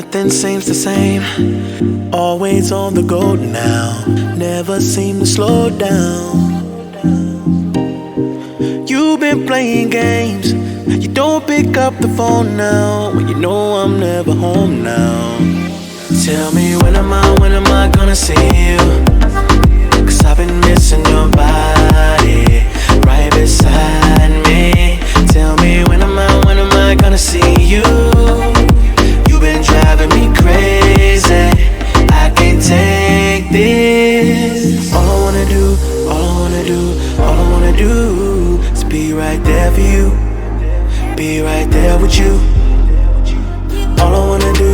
Nothing seems the same. Always on the go now. Never seem to slow down. You've been playing games. You don't pick up the phone now when you know I'm never home now. Tell me when am I gonna see you? 'Cause I've been missing your body right beside me. Tell me when am I gonna see you? You've been driving me crazy. I can't take this. All I wanna do is be right there for you. Be right there with you. All I wanna do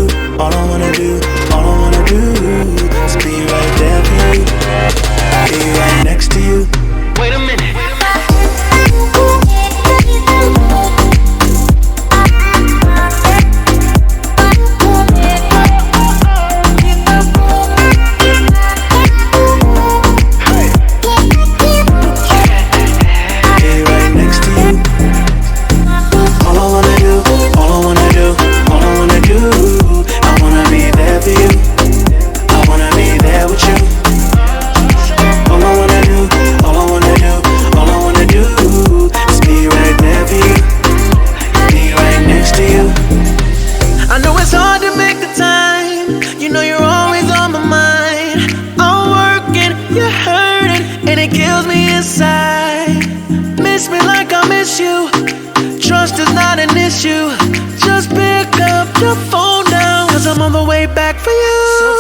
is be right there for you. Be right next to you. Wait a minute.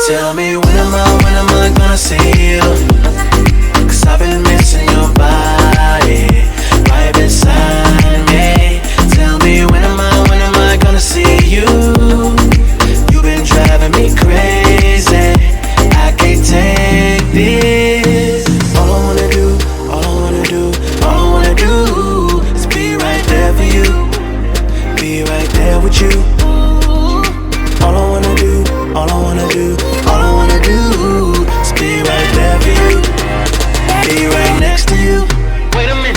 Tell me when am I gonna see you? 'Cause I've been missing your body right beside me. Tell me when am I gonna see you? You've been driving me crazy. I can't take this. All I wanna do is be right there for you. Be right there with you. All I wanna do is be right there for you. Be right next to you. Wait a minute.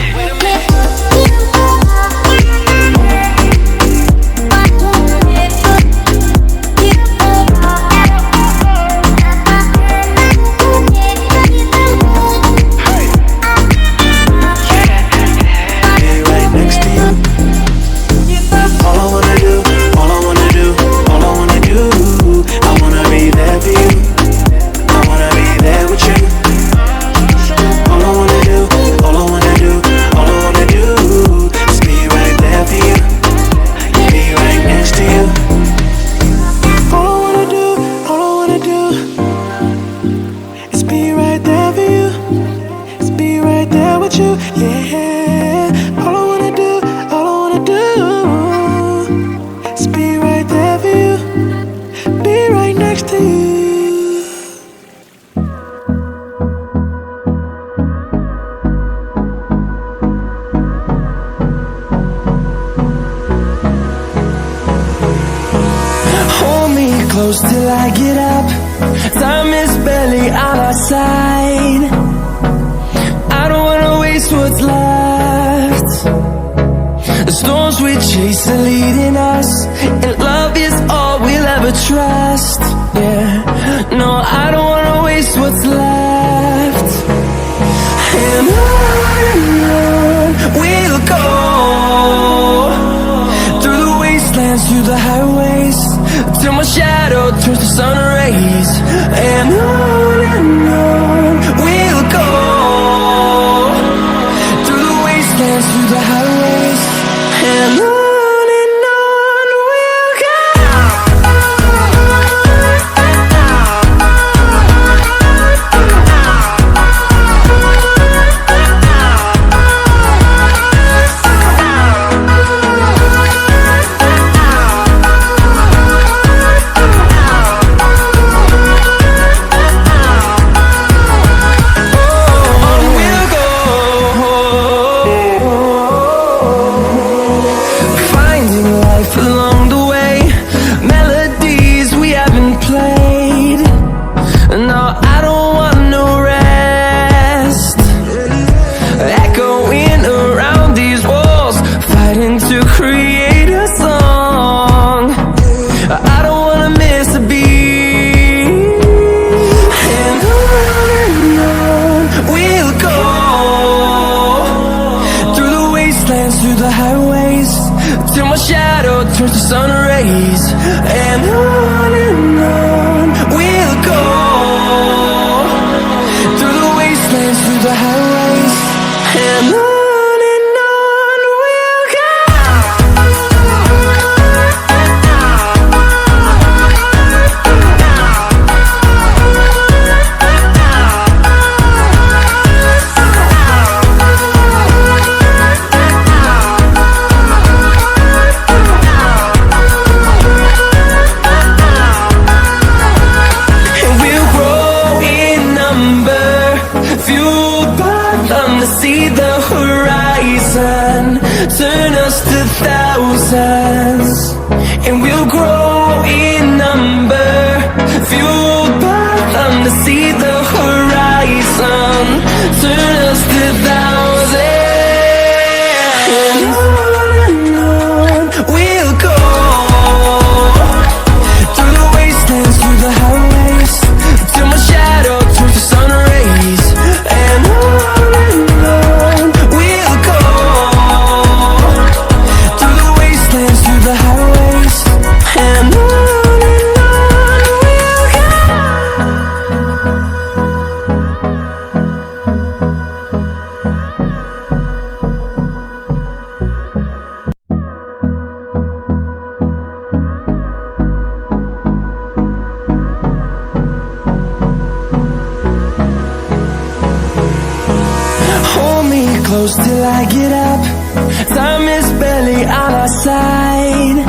Till I get up, time is barely on our side. I don't wanna waste what's left. The storms we chase are leading us, and love is all we'll ever trust. Yeah, no, I don't wanna waste what's left. And on we'll go, through the wastelands, through the highways, till my shadow turns to sun rays. And on we'll go, through the wastelands, through the highways. And on we'll go. till my shadow turns to sun rays. And on we'll go, through the wastelands, through the highways. And on we'll go. See the horizon, turn us to thousands, and we'll grow in number, fueled by them to see the horizon, turn us to thousands, and on we'll go, through the wastelands, through the highways, till my shadow turns to sun rays. And on close till I get up. Time is barely on our side.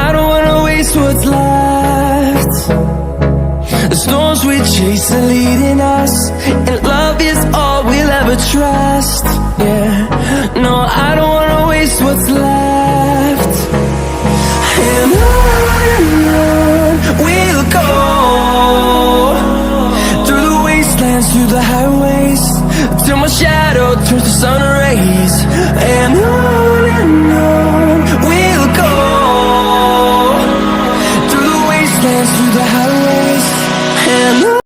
I don't wanna waste what's left. The storms we chase are leading us, and love is all we'll ever trust. Yeah, no, I don't wanna waste what's left. And on we'll go, through the wastelands, through the highways, till my shadow turns to sun rays. And on